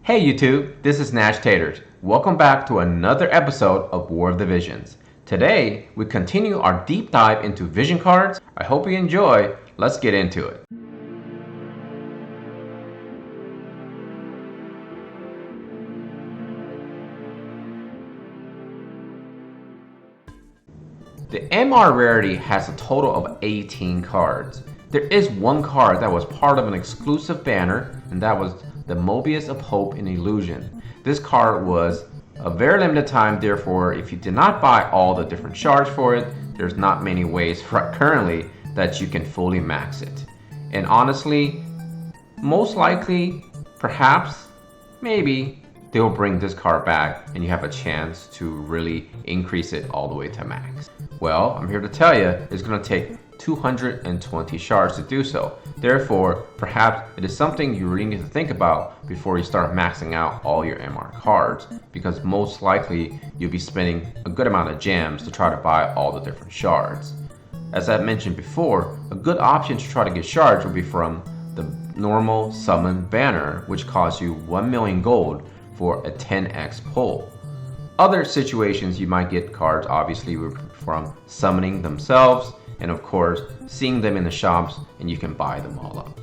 Hey YouTube, this is Nashtaters. Welcome back to another episode of War of the Visions. Today, we continue our deep dive into vision cards. I hope you enjoy. Let's get into it. The MR rarity has a total of 18 cards. There is one card that was part of an exclusive banner, and that was the Mobius of Hope and Illusion. This card was a very limited time, therefore if you did not buy all the different shards for it, there's not many ways currently that you can fully max it. And honestly, most likely, perhaps, maybe, they'll bring this card back and you have a chance to really increase it all the way to max. Well, I'm here to tell you, it's going to take 220 shards to do so. Therefore, perhaps it is something you really need to think about before you start maxing out all your MR cards, because most likely you'll be spending a good amount of gems to try to buy all the different shards. As I mentioned before, a good option to try to get shards would be from the normal summon banner, which costs you 1 million gold for a 10x pull. Other situations you might get cards obviously from summoning themselves, and of course seeing them in the shops, and you can buy them all up.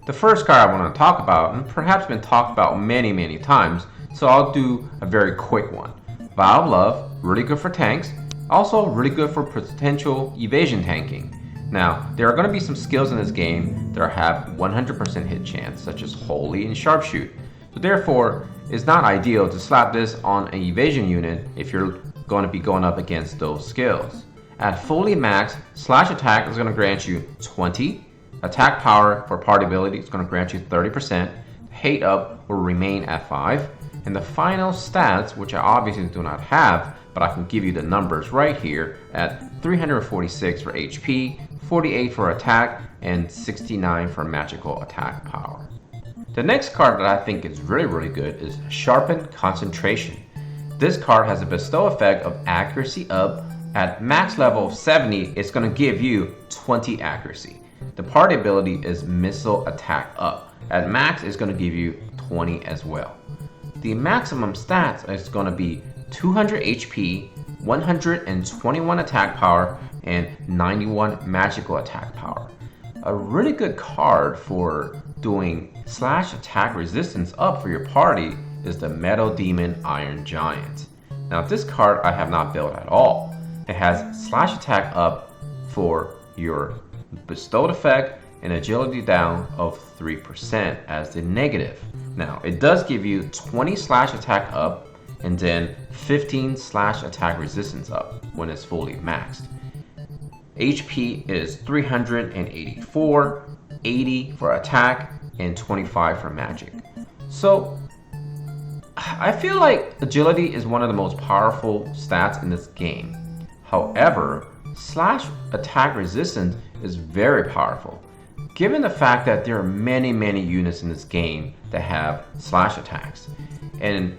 The first card I want to talk about, and perhaps been talked about many times, so I'll do a very quick one. Vow of Love, really good for tanks, also really good for potential evasion tanking. Now, there are going to be some skills in this game that have 100% hit chance, such as Holy and Sharpshoot. So therefore, it's not ideal to slap this on an evasion unit if you're going to be going up against those skills. At fully maxed, slash attack is going to grant you 20. Attack power for party ability is going to grant you 30%. Hate up will remain at 5. And the final stats, which I obviously do not have, but I can give you the numbers right here, at 346 for HP, 48 for attack, and 69 for magical attack power. The next card that I think is really good is Sharpened Concentration. This card has a bestow effect of accuracy up. At max level of 70, it's going to give you 20 accuracy. The party ability is missile attack up. At max, it's going to give you 20 as well. The maximum stats is going to be 200 HP, 121 attack power, and 91 magical attack power. A really good card for doing slash attack resistance up for your party is the Metal Demon Iron Giant. Now this card I have not built at all. It has slash attack up for your bestowed effect and agility down of 3% as the negative. Now it does give you 20 slash attack up and then 15 slash attack resistance up when it's fully maxed. HP is 384, 80 for attack, and 25 for magic. So I feel like agility is one of the most powerful stats in this game. However, slash attack resistance is very powerful, given the fact that there are many units in this game that have slash attacks. And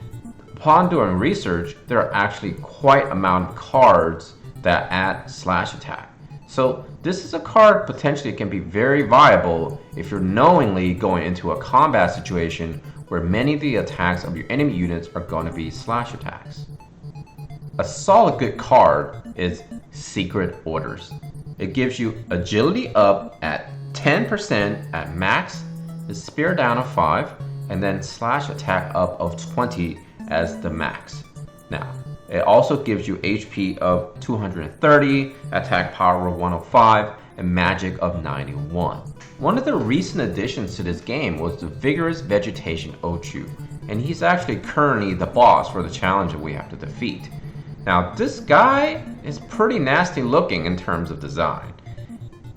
upon doing research, there are actually quite amount of cards that add slash attack. So this is a card potentially can be very viable if you're knowingly going into a combat situation where many of the attacks of your enemy units are going to be slash attacks. A solid good card is Secret Orders. It gives you agility up at 10% at max, the spear down of 5, and then slash attack up of 20 as the max. Now, it also gives you HP of 230, attack power of 105, and magic of 91. One of the recent additions to this game was the Vigorous Vegetation Ochu, and he's actually currently the boss for the challenge that we have to defeat. Now this guy is pretty nasty looking in terms of design.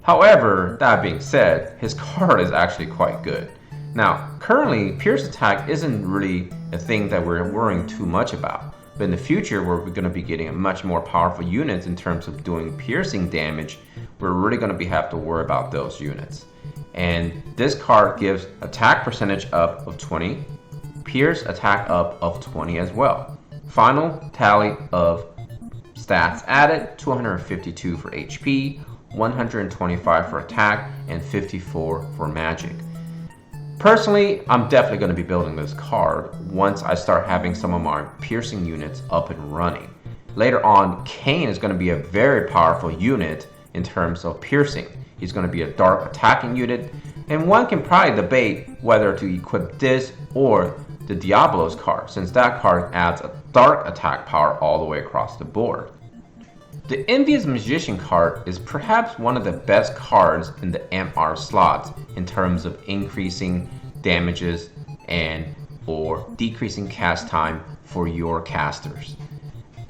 However, that being said, his card is actually quite good. Now currently, Pierce attack isn't really a thing that we're worrying too much about. But in the future, where we're going to be getting much more powerful units in terms of doing piercing damage, we're really going to have to worry about those units. And this card gives attack percentage up of 20, pierce attack up of 20 as well. Final tally of stats added: 252 for HP, 125 for attack, and 54 for magic. Personally, I'm definitely going to be building this card once I start having some of my piercing units up and running. Later on, Kane is going to be a very powerful unit in terms of piercing. He's going to be a dark attacking unit, and one can probably debate whether to equip this or the Diablo's card, since that card adds a dark attack power all the way across the board. The Invis Magician card is perhaps one of the best cards in the MR slots in terms of increasing damages and or decreasing cast time for your casters.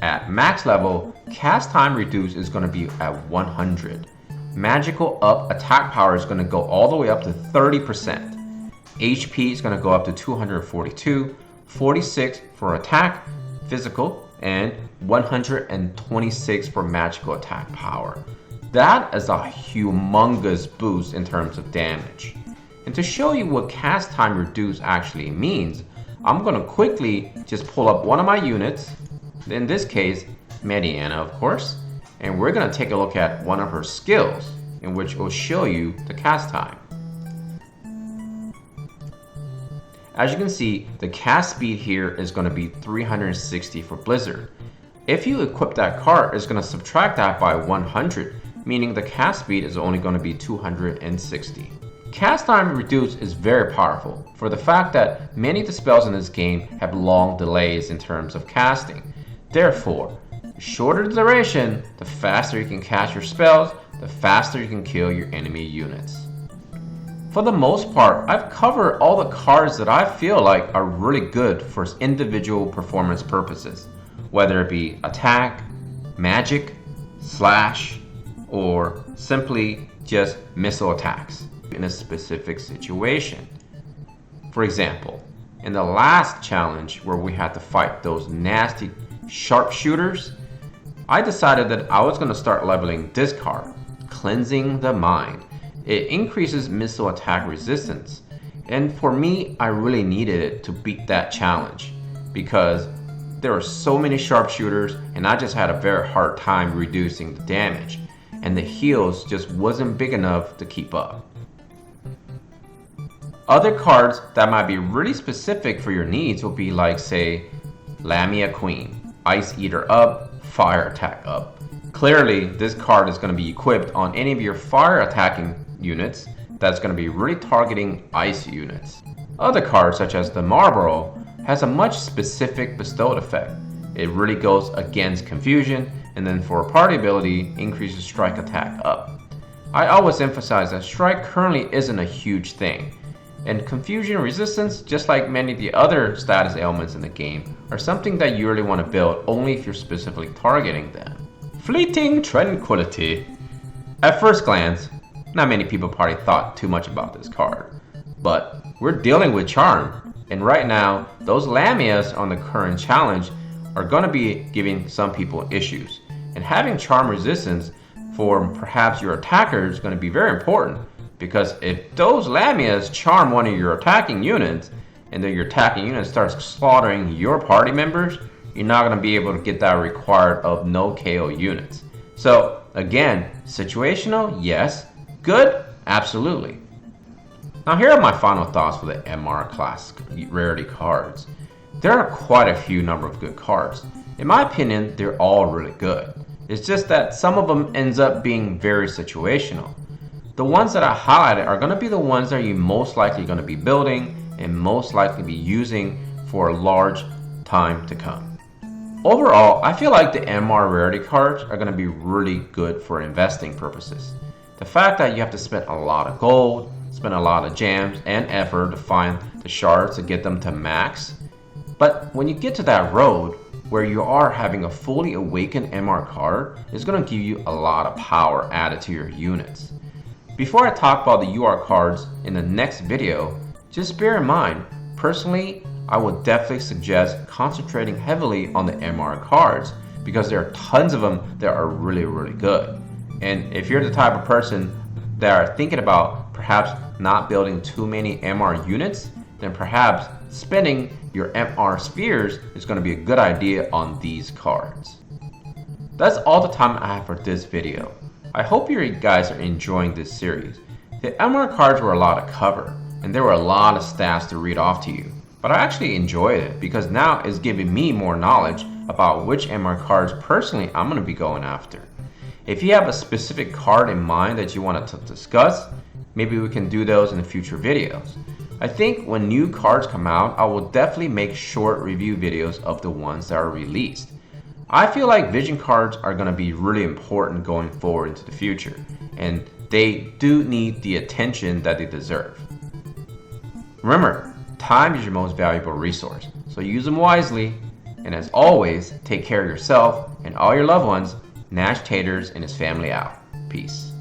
At max level, cast time reduced is going to be at 100. Magical up attack power is going to go all the way up to 30%. HP is going to go up to 242, 46 for attack, physical, and 126 for magical attack power. That is a humongous boost in terms of damage. And to show you what cast time reduce actually means, I'm going to quickly just pull up one of my units, in this case Mediana of course, and we're going to take a look at one of her skills in which will show you the cast time. As you can see, the cast speed here is going to be 360 for Blizzard. If you equip that card, it's going to subtract that by 100, meaning the cast speed is only going to be 260. Cast time reduced is very powerful for the fact that many of the spells in this game have long delays in terms of casting. Therefore, the shorter the duration, the faster you can cast your spells, the faster you can kill your enemy units. For the most part, I've covered all the cards that I feel like are really good for individual performance purposes, whether it be attack, magic, slash, or simply just missile attacks in a specific situation. For example, in the last challenge where we had to fight those nasty sharpshooters, I decided that I was going to start leveling this card, Cleansing the Mind. It increases missile attack resistance, and for me, I really needed it to beat that challenge because there were so many sharpshooters and I just had a very hard time reducing the damage, and the heals just wasn't big enough to keep up. Other cards that might be really specific for your needs will be like, say, Lamia Queen, Ice Eater up, Fire Attack up. Clearly, this card is going to be equipped on any of your fire attacking units that's going to be really targeting ice units. Other cards such as the Marlboro has a much specific bestowed effect. It really goes against confusion, and then for party ability increases strike attack up. I always emphasize that strike currently isn't a huge thing, and confusion resistance, just like many of the other status ailments in the game, are something that you really want to build only if you're specifically targeting them. Fleeting Tranquility. At first glance, not many people probably thought too much about this card, but we're dealing with charm, and right now those Lamias on the current challenge are going to be giving some people issues, and having charm resistance for perhaps your attacker is going to be very important, because if those Lamias charm one of your attacking units and then your attacking unit starts slaughtering your party members, you're not going to be able to get that required of no KO units. So again, situational, yes. Good? Absolutely. Now here are my final thoughts for the MR class rarity cards. There are quite a few number of good cards. In my opinion, they're all really good. It's just that some of them ends up being very situational. The ones that I highlighted are going to be the ones that you're most likely going to be building and most likely be using for a large time to come. Overall, I feel like the MR rarity cards are going to be really good for investing purposes. The fact that you have to spend a lot of gold, spend a lot of gems and effort to find the shards to get them to max. But when you get to that road where you are having a fully awakened MR card, it's going to give you a lot of power added to your units. Before I talk about the UR cards in the next video, just bear in mind, personally, I would definitely suggest concentrating heavily on the MR cards because there are tons of them that are really, really good. And if you're the type of person that are thinking about perhaps not building too many MR units, then perhaps spending your MR spheres is going to be a good idea on these cards. That's all the time I have for this video. I hope you guys are enjoying this series. The MR cards were a lot of cover, and and there were a lot of stats to read off to you. But I actually enjoyed it because now it's giving me more knowledge about which MR cards personally I'm going to be going after. If you have a specific card in mind that you want to discuss, maybe we can do those in the future videos. I think when new cards come out, I will definitely make short review videos of the ones that are released. I feel like Vision cards are going to be really important going forward into the future, and they do need the attention that they deserve. Remember, time is your most valuable resource, so use them wisely, and as always, take care of yourself and all your loved ones. Nashtaters and his family out. Peace.